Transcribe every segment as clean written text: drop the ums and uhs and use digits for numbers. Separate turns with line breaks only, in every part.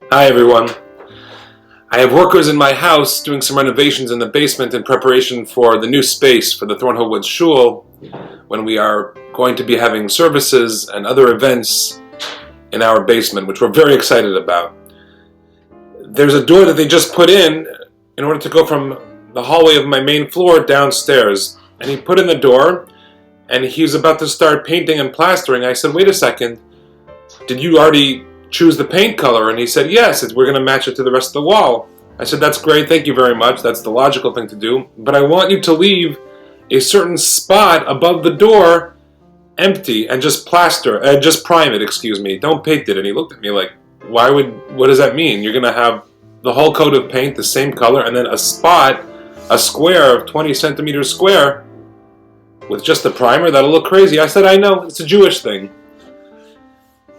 Hi everyone. I have workers in my house doing some renovations in the basement in preparation for the new space for the Thornhill Shul, when we are going to be having services and other events in our basement, which we're very excited about. There's a door that they just put in order to go from the hallway of my main floor downstairs. And he put in the door and he was about to start painting and plastering. I said, wait a second, did you already choose the paint color? And he said, yes, we're going to match it to the rest of the wall. I said, that's great, thank you very much, that's the logical thing to do, but I want you to leave a certain spot above the door empty and just just prime it, don't paint it. And he looked at me like, what does that mean? You're going to have the whole coat of paint the same color and then a spot, a square of 20 centimeters square with just the primer? That'll look crazy. I said, I know, it's a Jewish thing.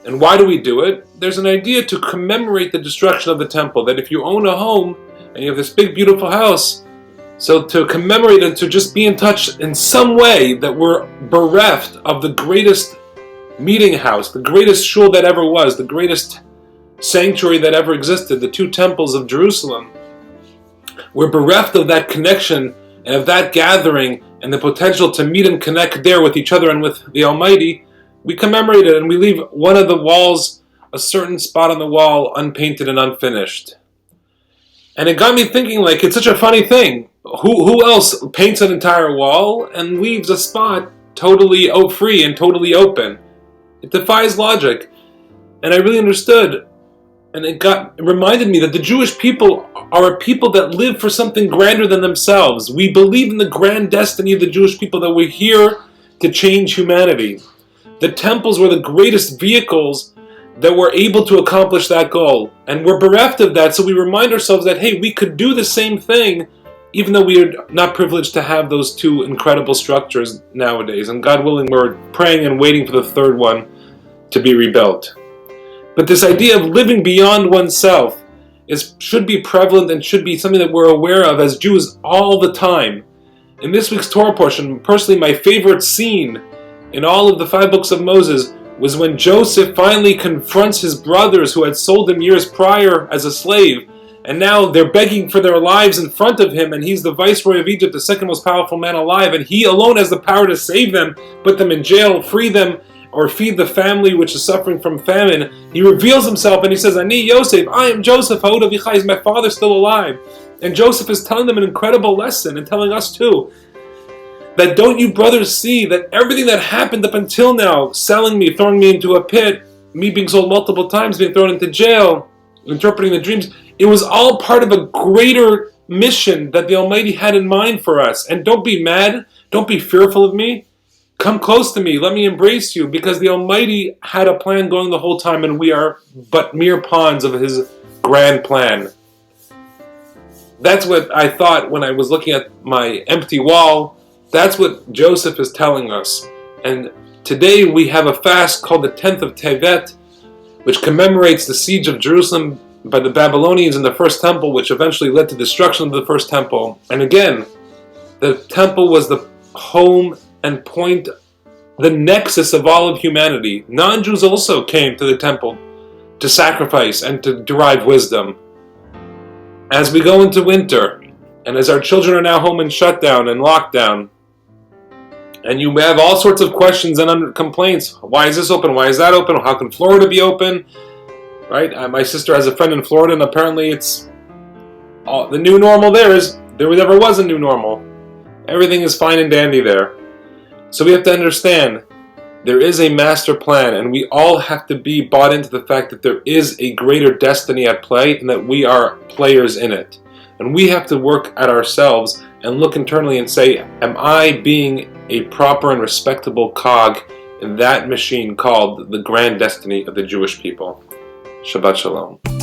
And why do we do it? There's an idea to commemorate the destruction of the temple, that if you own a home and you have this big beautiful house, so to commemorate and to just be in touch in some way that we're bereft of the greatest meeting house, the greatest shul that ever was, the greatest sanctuary that ever existed, the two temples of Jerusalem. We're bereft of that connection and of that gathering and the potential to meet and connect there with each other and with the Almighty. We commemorate it and we leave one of the walls, a certain spot on the wall, unpainted and unfinished. And it got me thinking, like, it's such a funny thing. Who else paints an entire wall and leaves a spot totally free and totally open? It defies logic. And I really understood. And it reminded me that the Jewish people are a people that live for something grander than themselves. We believe in the grand destiny of the Jewish people, that we're here to change humanity. The temples were the greatest vehicles that were able to accomplish that goal. And we're bereft of that, so we remind ourselves that, hey, we could do the same thing, even though we are not privileged to have those two incredible structures nowadays. And God willing, we're praying and waiting for the third one to be rebuilt. But this idea of living beyond oneself should be prevalent and should be something that we're aware of as Jews all the time. In this week's Torah portion, personally, my favorite scene in all of the 5 books of Moses was when Joseph finally confronts his brothers who had sold him years prior as a slave, and now they're begging for their lives in front of him, and he's the viceroy of Egypt, the second most powerful man alive, and he alone has the power to save them, put them in jail, free them, or feed the family which is suffering from famine. He reveals himself and he says, Ani Yosef, I am Joseph, Ha'od Avichai, is my father still alive? And Joseph is telling them an incredible lesson, and telling us too, that don't you brothers see that everything that happened up until now, selling me, throwing me into a pit, me being sold multiple times, being thrown into jail, interpreting the dreams, it was all part of a greater mission that the Almighty had in mind for us. And don't be mad, don't be fearful of me, come close to me, let me embrace you, because the Almighty had a plan going the whole time, and we are but mere pawns of His grand plan. That's what I thought when I was looking at my empty wall. That's what Joseph is telling us. And today we have a fast called the 10th of Tevet, which commemorates the siege of Jerusalem by the Babylonians in the first temple, which eventually led to destruction of the first temple. And again, the temple was the home and point, the nexus of all of humanity. Non-Jews also came to the temple to sacrifice and to derive wisdom. As we go into winter, and as our children are now home in shutdown and lockdown, and you have all sorts of questions and complaints. Why is this open? Why is that open? How can Florida be open? Right? My sister has a friend in Florida, and apparently it's the new normal there never was a new normal. Everything is fine and dandy there. So we have to understand there is a master plan, and we all have to be bought into the fact that there is a greater destiny at play and that we are players in it. And we have to work at ourselves and look internally and say, am I being a proper and respectable cog in that machine called the grand destiny of the Jewish people? Shabbat Shalom.